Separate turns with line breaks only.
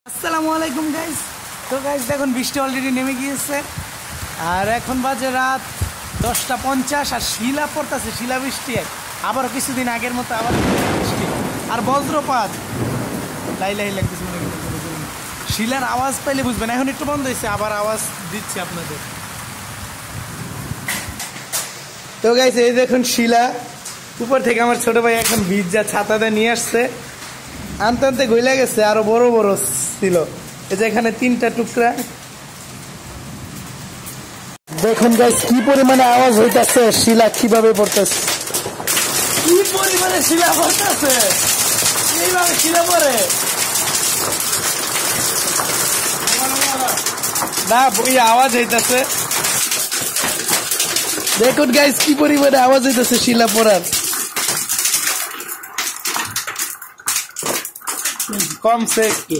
আসসালামু আলাইকুম গাইস। তো গাইস দেখুন বৃষ্টি অলরেডি নেমে গিয়েছে আর এখন বাজে রাত 10:50 আর শিলা পড়তেছে, শিলা বৃষ্টি। আবারও কিছুদিন আগের মতো আবার বৃষ্টি আর বজ্রপাত লাই লাই লাগতেছে। শিলার আওয়াজ পাইলে বুঝবেন। এখন একটু বন্ধ হয়েছে, আবার আওয়াজ দিচ্ছি আপনাদের। তো গাইস এই দেখুন শিলা উপর থেকে আমার ছোট ভাই এখন ভিজা ছাতাটা নিয়ে আসছে। আনতে আনতে গইলা গেছে, আরো বড় বড় ছিল। এই যে এখানে 3টা টুকরা। দেখুন গাইস কি পরিমাণে আওয়াজ হইতাছে, শিলা কিভাবে পড়তেছে, কি পরিমাণে শিলা পড়তেছে, এইভাবে শিলা পড়ে না বই আওয়াজ হইতাছে। দেখুন গাইস কি পরিমাণে আওয়াজ হইতাছে শিলা পড়ার। কমছে একটু।